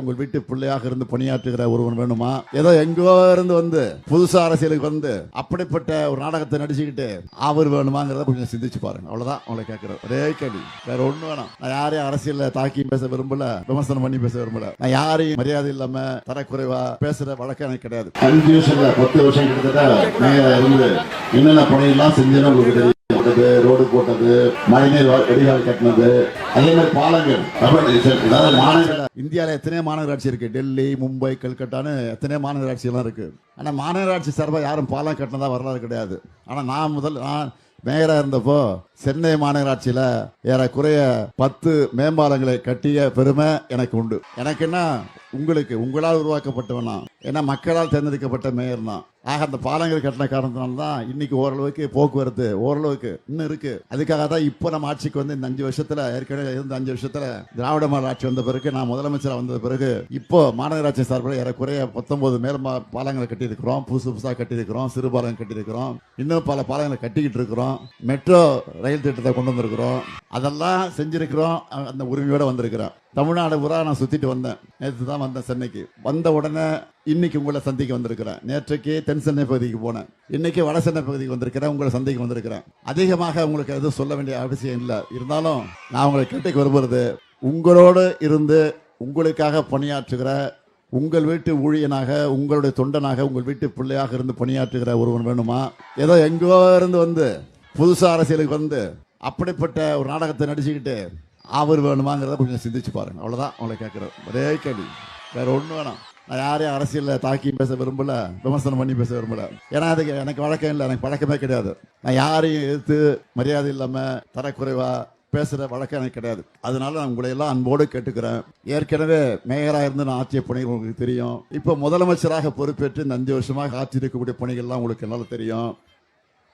உங்கள் வீட்டு பிள்ளையாக இருந்து பணியாற்றுகிற ஒருவன் வேணுமா? ஏதோ எங்கோ இருந்து வந்து புதுசா அரசியலுக்கு வந்து அப்படிப்பட்ட ஒரு நாடகத்தை நடிச்சுக்கிட்டு அவர் வேணுமாங்கிறத கொஞ்சம் சிந்திச்சு பாருங்க. அவ்வளவுதான் உங்களை கேட்கிறேன். ஒரே கேள்வி, வேற ஒண்ணு வேணாம். நான் யாரையும் அரசியல்ல தாக்கி பேச விரும்பல, விமர்சனம் பண்ணி பேச விரும்பல. நான் யாரையும் மரியாதை இல்லாம தரக்குறைவா பேசுற வழக்கம் எனக்கு கிடையாது. 5 வருஷம் 10 வருஷம் கிட்டத்தட்ட மேயரா இருந்து என்னென்ன பணியெல்லாம் செஞ்சேன்னு உங்களுக்கு தெரியும். ரோடு போட்டது, மழைநீர் வடிகால் கட்டினது, அதே மாதிரி பாலங்கள். இந்தியாவில் எத்தனை மாநகராட்சி இருக்கு? டெல்லி, மும்பை, கல்கட்டான்னு எத்தனை மாநகராட்சி எல்லாம் இருக்கு. ஆனா மாநகராட்சி சார்பாக யாரும் பாலம் கட்டினதா வரலாறு கிடையாது. ஆனா நான் மேயரா இருந்தப்போ சென்னை மாநகராட்சியில ஏறக்குறைய 10 மேம்பாலங்களை கட்டிய பெருமை எனக்கு உண்டு. எனக்கு என்ன, உங்களுக்கு உங்களால் உருவாக்கப்பட்டவனா, ஏன்னா மக்களால் தேர்ந்தெடுக்கப்பட்ட மேயர் தான். ஆக அந்த பாலங்கள் கட்டின காரணத்தினால்தான் இன்னைக்கு ஓரளவுக்கு போக்குவரத்து ஓரளவுக்கு இன்னும் இருக்கு. அதுக்காக தான் இப்போ நம்ம ஆட்சிக்கு வந்து இந்த 5 வருஷத்துல, ஏற்கனவே இருந்த 5 வருஷத்துல திராவிட மாடல் ஆட்சி வந்த பிறகு, நான் முதலமைச்சராக வந்த பிறகு இப்போ மாநகராட்சி சார்பில் ஏறக்குறைய 19 மேல் பாலங்களை கட்டியிருக்கிறோம். புதுசா கட்டியிருக்கிறோம். சிறு பாலங்கள் கட்டியிருக்கிறோம். இன்னும் பல பாலங்களை கட்டிக்கிட்டு இருக்கிறோம். மெட்ரோ ரயில் திட்டத்தை கொண்டு வந்திருக்கிறோம். அதெல்லாம் செஞ்சிருக்கிறோம். அந்த உரிமையோட வந்திருக்கிறோம். தமிழ்நாடு பூரா நான் சுத்திட்டு வந்தேன். நேற்று தான் வந்தேன் சென்னைக்கு. வந்த உடனே இன்னைக்கு உங்களை சந்திக்க வந்திருக்கிறேன். நேற்றைக்கு தென் சென்னை பகுதிக்கு போனேன். இன்னைக்கு வட சென்னை பகுதிக்கு வந்திருக்கிறேன். உங்களை சந்திக்க வந்திருக்கிறேன். அதிகமாக உங்களுக்கு எதுவும் சொல்ல வேண்டிய அவசியம் இல்லை. இருந்தாலும் நான் உங்களை கேட்டுக்கு வருவது, உங்களோடு இருந்து உங்களுக்காக பணியாற்றுகிற, உங்கள் வீட்டு ஊழியனாக, உங்களுடைய தொண்டனாக, உங்கள் வீட்டு பிள்ளையாக இருந்து பணியாற்றுகிற ஒருவன் வேணுமா? ஏதோ எங்கோ இருந்து வந்து புதுசா அரசியலுக்கு வந்து அப்படிப்பட்ட ஒரு நாடகத்தை நடிச்சுக்கிட்டு அவர் வேணுமாங்கிறத கொஞ்சம் சிந்திச்சு பாருங்க. அவ்வளவுதான் உங்களை கேட்கிறேன். ஒரே கேள்வி, வேற ஒண்ணு வேணாம். நான் யாரையும் அரசியல்ல தாக்கி பேச விரும்பல, விமர்சனம் பண்ணி பேச விரும்பல. ஏன்னா அதுக்கு எனக்கு வழக்கம் இல்லை, எனக்கு பழக்கமே கிடையாது. நான் யாரையும் எதிர்த்து மரியாதை இல்லாம தரக்குறைவா பேசுற வழக்கம் எனக்கு கிடையாது. அதனால நான் உங்களை எல்லாம் அன்போடு கேட்டுக்கிறேன். ஏற்கனவே மேயரா இருந்து நான் ஆற்றிய பணிகள் உங்களுக்கு தெரியும். இப்போ முதலமைச்சராக பொறுப்பேற்று இந்த 5 வருஷமாக ஆட்சி இருக்கக்கூடிய பணிகள்லாம் உங்களுக்கு என்னால தெரியும்.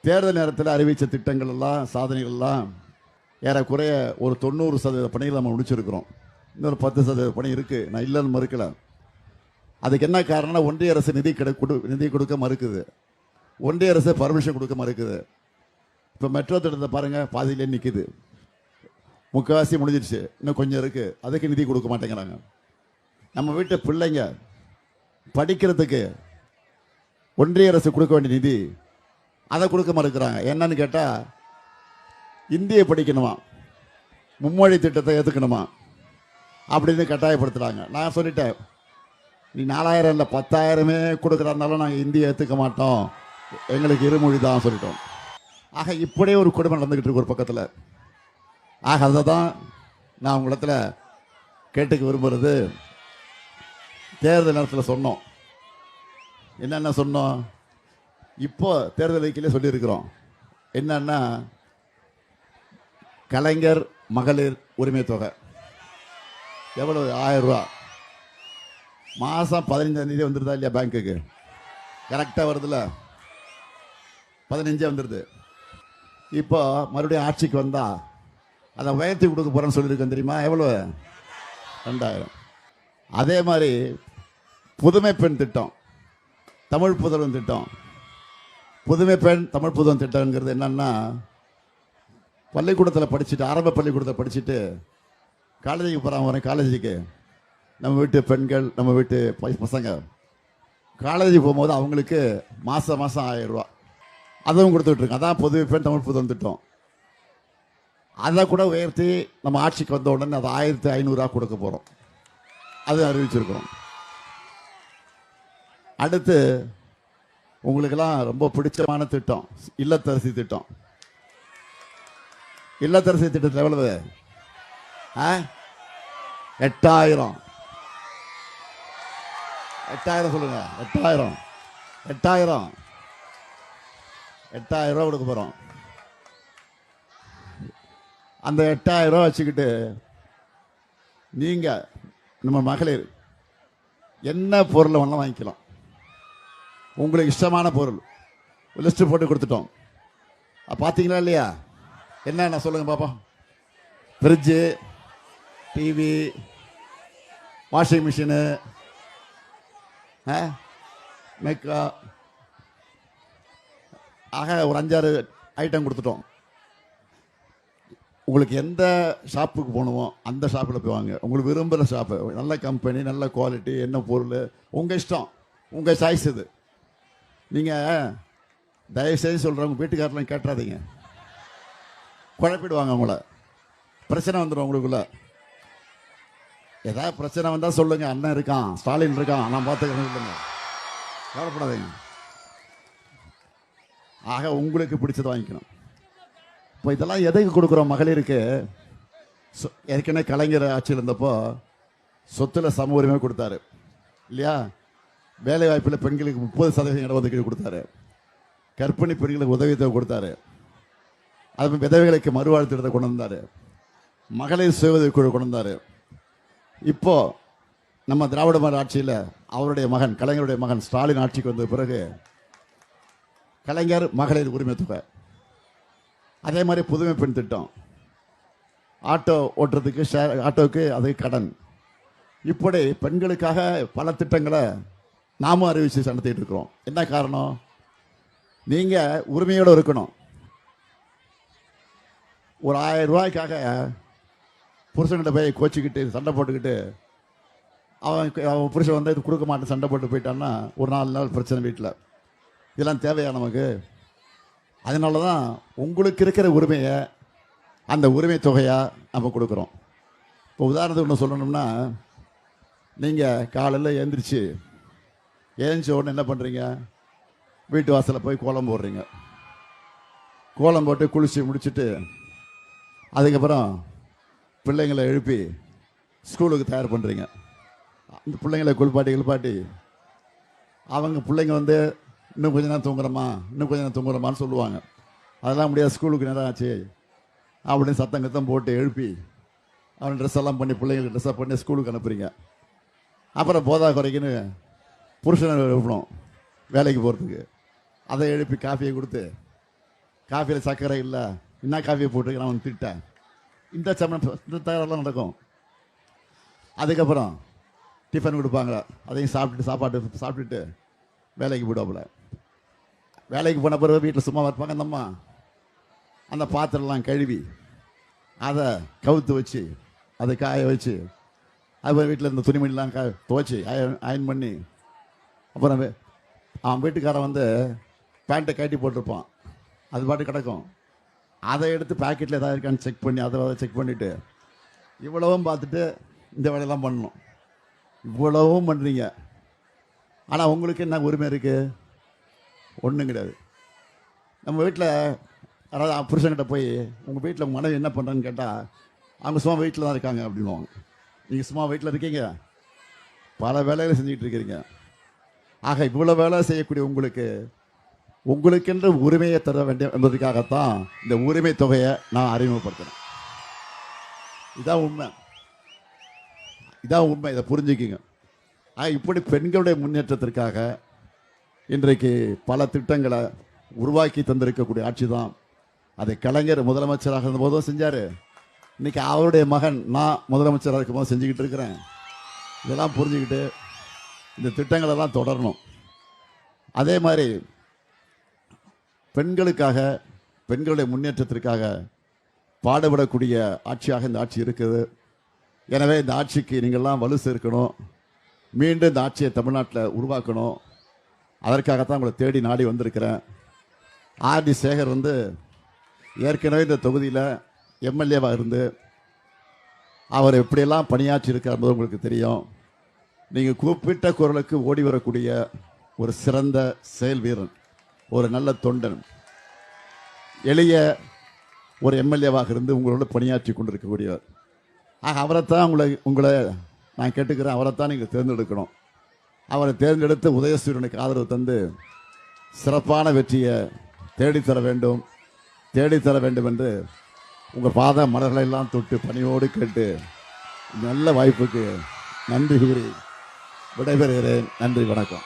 தேர்தல் நேரத்தில் அறிவித்த திட்டங்கள் எல்லாம், சாதனைகள் எல்லாம் ஏறக்குறைய ஒரு 90% பணிகள் நம்ம முடிச்சிருக்கிறோம். இன்னொரு 10% பணி இருக்கு. நான் இல்லைன்னு மறுக்கல. அதுக்கு என்ன காரணம்னா, ஒன்றிய அரசு நிதி கொடுக்க மறுக்குது. ஒன்றிய அரசு பர்மிஷன் கொடுக்க மறுக்குது. இப்போ மெட்ரோ திட்டத்தை பாருங்க, பாதியிலே நிற்குது. முக்கால்வாசி முடிஞ்சிருச்சு, இன்னும் கொஞ்சம் இருக்கு. அதுக்கு நிதி கொடுக்க மாட்டேங்கிறாங்க. நம்ம வீட்டு பிள்ளைங்க படிக்கிறதுக்கு ஒன்றிய அரசு கொடுக்க வேண்டிய நிதி, அதை கொடுக்க மறுக்கிறாங்க. என்னன்னு கேட்டா, இந்திய படிக்கணுமா, மும்மொழி திட்டத்தை ஏற்றுக்கணுமா அப்படின்னு கட்டாயப்படுத்துறாங்க. நான் சொல்லிட்டேன், நீ 4000 இல்லை 10,000மே கொடுக்குறாருனாலும் நாங்கள் இந்தியை ஏற்றுக்க மாட்டோம், எங்களுக்கு இருமொழி தான் சொல்லிட்டோம். ஆக இப்படியே ஒரு கொடுமை நடந்துகிட்டு இருக்கு ஒரு பக்கத்தில். ஆக அதை தான் நான் உங்களிடத்துல கேட்டுக்க விரும்புறது. தேர்தல் நேரத்தில் சொன்னோம், என்னென்ன சொன்னோம், இப்போ தேர்தல் அறிக்கையிலே சொல்லியிருக்கிறோம். என்னன்னா, கலைஞர் மகளிர் உரிமை தொகை எவ்வளவு? 1000 ரூபா. மாதம் 15ஆம் தேதி வந்துருதா இல்லையா? பேங்க்குக்கு கரெக்டாக வருதுல்ல, 15 வந்துடுது. இப்போ மறுபடியும் ஆட்சிக்கு வந்தா அதை உயர்த்தி கொடுக்க போறேன்னு சொல்லியிருக்கேன் தெரியுமா? எவ்வளவு? 2000. அதே மாதிரி புதுமை பெண் திட்டம், தமிழ் புதல்வன் திட்டம். புதுமை பெண் தமிழ் புதல்வன் திட்டம்ங்கிறது என்னன்னா, பள்ளிக்கூடத்தில் படிச்சுட்டு, ஆரம்ப பள்ளிக்கூடத்தில் படிச்சுட்டு காலேஜுக்கு போகிறாங்க. காலேஜுக்கு நம்ம வீட்டு பெண்கள், நம்ம வீட்டு பசங்க காலேஜுக்கு போகும்போது அவங்களுக்கு மாதம் 1000 ரூபா அதுவும் கொடுத்துட்ருக்கோம். அதான் புதுமை பெண் தமிழ் புதல்வன் திட்டம். அதை கூட உயர்த்தி நம்ம ஆட்சிக்கு வந்த உடனே அதை 1500 கொடுக்க போகிறோம். அது அறிவிச்சிருக்கிறோம். அடுத்து உங்களுக்கெல்லாம் ரொம்ப பிடிச்சமான திட்டம், இல்லத்தரசி திட்டம். இல்லத்தரசி திட்டத்தில் எவ்வளவு? 8000. 8000 சொல்லுங்க. 8000 ரூபா கொடுக்க போறோம். அந்த 8000 ரூபா வச்சுக்கிட்டு நீங்க நம்ம மகளிர் என்ன பொருளை வேணாலும் வாங்கிக்கலாம். உங்களுக்கு இஷ்டமான பொருள் லிஸ்ட் போட்டு கொடுத்துட்டோம். பார்த்தீங்களா இல்லையா? என்ன சொல்லுங்க பாப்போம். ஃப்ரிட்ஜு, டிவி, வாஷிங் மிஷினு, மேக்கா, ஆக ஒரு 5-6 ஐட்டம் கொடுத்துட்டோம். உங்களுக்கு எந்த ஷாப்புக்கு போகணுமோ அந்த ஷாப்பில் போய் வாங்க. உங்களுக்கு விரும்புகிற ஷாப்பு, நல்ல கம்பெனி, நல்ல குவாலிட்டி, என்ன பொருள் உங்கள் இஷ்டம், உங்கள் சாய்ஸ் இது. நீங்கள் தயவுசெய்து சொல்கிறேன், உங்கள் வீட்டுக்காரெலாம் கேட்டுறாதீங்க, குழப்பிடுவாங்க உங்களை. பிரச்சனை வந்துடும் உங்களுக்குள்ள. ஏதாவது பிரச்சனை வந்தால் சொல்லுங்கள், அண்ணன் இருக்கான், ஸ்டாலின் இருக்கான், நான் பார்த்துக்கிறேன் சொல்லுங்க, கவலைப்படாதீங்க. ஆக உங்களுக்கு பிடிச்சதை வாங்கிக்கணும். இப்போ இதெல்லாம் எதுக்கு கொடுக்குறோம்? மகளிருக்கு ஏற்கனவே கலைஞர் ஆட்சியில் இருந்தப்போ சொத்தில் சம உரிமை கொடுத்தாரு இல்லையா? வேலை வாய்ப்பில் பெண்களுக்கு 30% இடஒதுக்கீடு கொடுத்தாரு. கர்ப்பிணி பெண்களுக்கு உதவித்தொகை கொடுத்தாரு. அது விதவைகளுக்கு மறுவாழ்வு கொண்டு வந்தார். மகளிர் சுய உதவிக்குழு கொண்டு வந்தார். இப்போ நம்ம திராவிட மாடல் ஆட்சியில் அவருடைய மகன், கலைஞருடைய மகன் ஸ்டாலின் ஆட்சிக்கு வந்த பிறகு கலைஞர் மகளிர் உரிமை தொகை, அதே மாதிரி புதுமை பெண் திட்டம், ஆட்டோ ஓட்டுறதுக்கு ஆட்டோவுக்கு அது கடன், இப்படி பெண்களுக்காக பல திட்டங்களை நாமும் அறிவித்து நடத்திட்டு இருக்கிறோம். என்ன காரணம்? நீங்கள் உரிமையோடு இருக்கணும். ஒரு 1000 ரூபாய்க்காக புருஷன்கிட்ட போய் கோச்சிக்கிட்டு சண்டை போட்டுக்கிட்டு அவன் புருஷன் வந்து இது கொடுக்க மாட்டேன் சண்டை போட்டு போயிட்டான்னா ஒரு 4 நாள் பிரச்சனை வீட்டில். இதெல்லாம் தேவையா நமக்கு? அதனால தான் உங்களுக்கு இருக்கிற உரிமையை அந்த உரிமை தொகையாக நம்ம கொடுக்குறோம். இப்போ உதாரணத்துக்கு ஒன்று சொல்லணும்னா, நீங்கள் காலையில் எழுந்திரிச்சு உடனே என்ன பண்ணுறீங்க? வீட்டு வாசலில் போய் கோலம் போடுறீங்க. கோலம் போட்டு குளிச்சு முடிச்சுட்டு அதுக்கப்புறம் பிள்ளைங்களை எழுப்பி ஸ்கூலுக்கு தயார் பண்ணுறீங்க. அந்த பிள்ளைங்களை குளிப்பாட்டி அவங்க பிள்ளைங்க வந்து இன்னும் கொஞ்ச நேரம் தூங்குறமான்னு சொல்லுவாங்க. அதெல்லாம் முடியாது, ஸ்கூலுக்கு நேரம் ஆச்சு அப்படின்னு சத்தம் போட்டு எழுப்பி அவன் ட்ரெஸ் எல்லாம் பண்ணி பிள்ளைங்களுக்கு ட்ரெஸ்ஸாக பண்ணி ஸ்கூலுக்கு அனுப்புறீங்க. அப்புறம் போதா குறைக்குன்னு புருஷனை எழுப்பணும் வேலைக்கு போகிறதுக்கு. அதை எழுப்பி காஃபியை கொடுத்து, காஃபியில் சர்க்கரை இல்லை, என்ன காஃபியை போட்டு நான் வந்து திட்டேன், இந்த தகவலாம் நடக்கும். அதுக்கப்புறம் டிஃபன் கொடுப்பாங்க, அதையும் சாப்பிட்டுட்டு வேலைக்கு போயிடுவாப்புல. வேலைக்கு போன பிறகு வீட்டில் சும்மா இருப்பாங்க. அந்த அம்மா அந்த பாத்திரம்லாம் கழுவி அதை கவுத்து வச்சு அதை காய வச்சு, அதுபோல் வீட்டில் இருந்த துணிமணிலாம் துவைச்சி அயன் பண்ணி, அப்புறம் அவன் வீட்டுக்காரன் வந்து பேண்ட்டை கட்டி போட்டிருப்பான், அது பாட்டு கிடக்கும். அதை எடுத்து பேக்கெட்டில் ஏதாவது இருக்கான்னு செக் பண்ணி அதை செக் பண்ணிவிட்டு இவ்வளவும் பார்த்துட்டு இந்த வேலையெல்லாம் பண்ணணும். இவ்வளவும் பண்ணுறீங்க. ஆனால் உங்களுக்கு என்ன உரிமை இருக்குது? ஒன்றும் கிடையாது. நம்ம வீட்டில் யாராவது புருஷன்கிட்ட போய் உங்கள் வீட்டில் உங்கள் மனைவி என்ன பண்ணுறேன்னு கேட்டால் அவங்க சும்மா வீட்டில் தான் இருக்காங்க அப்படின்வாங்க. நீங்கள் சும்மா வீட்டில் இருக்கீங்க, பல வேலைகளை செஞ்சுக்கிட்டு இருக்கிறீங்க. ஆக இவ்வளோ வேலை செய்யக்கூடிய உங்களுக்கென்று உரிமையை தர வேண்டும் என்பதற்காகத்தான் இந்த உரிமை தொகையை நான் அறிமுகப்படுத்துகிறேன். இதான் உண்மை, இதை புரிஞ்சுக்கிங்க. இப்படி பெண்களுடைய முன்னேற்றத்திற்காக இன்றைக்கு பல திட்டங்களை உருவாக்கி தந்திருக்கக்கூடிய ஆட்சி தான். அதை கலைஞர் முதலமைச்சராக இருந்தபோதும் செஞ்சார். இன்றைக்கி அவருடைய மகன் நான் முதலமைச்சராக இருக்கும்போது செஞ்சுக்கிட்டு இருக்கிறேன். இதெல்லாம் புரிஞ்சுக்கிட்டு இந்த திட்டங்களெல்லாம் தொடரணும். அதே மாதிரி பெண்களுக்காக, பெண்களுடைய முன்னேற்றத்திற்காக பாடுபடக்கூடிய ஆட்சியாக இந்த ஆட்சி இருக்குது. எனவே இந்த ஆட்சிக்கு நீங்கள்லாம் வலு சேர்க்கணும். மீண்டும் இந்த ஆட்சியை தமிழ்நாட்டில் உருவாக்கணும். அதற்காகத்தான் உங்களை தேடி நாடி வந்திருக்கிறேன். ஆர்டி சேகர் வந்து ஏற்கனவே இந்த தொகுதியில் எம்எல்ஏவாக இருந்து அவர் எப்படியெல்லாம் பணியாற்றி இருக்கார் என்பது உங்களுக்கு தெரியும். நீங்கள் கூப்பிட்ட குரலுக்கு ஓடி வரக்கூடிய ஒரு சிறந்த செயல் வீரன், ஒரு நல்ல தொண்டன், எளிய ஒரு எம்எல்ஏவாக இருந்து உங்களோட பணியாற்றி கொண்டிருக்கக்கூடியவர். ஆக அவரைத்தான் உங்களை நான் கேட்டுக்கிறேன். அவரைத்தான் நீங்கள் தேர்ந்தெடுக்கணும். அவரை தேர்ந்தெடுத்து உதயசூரியனுக்கு ஆதரவு தந்து சிறப்பான வெற்றியை தேடித்தர வேண்டும் என்று உங்கள் பாத மலர்களெல்லாம் தொட்டு பணியோடு கேட்டு நல்ல வாய்ப்புக்கு நன்றி கூறி விடைபெறுகிறேன். நன்றி, வணக்கம்.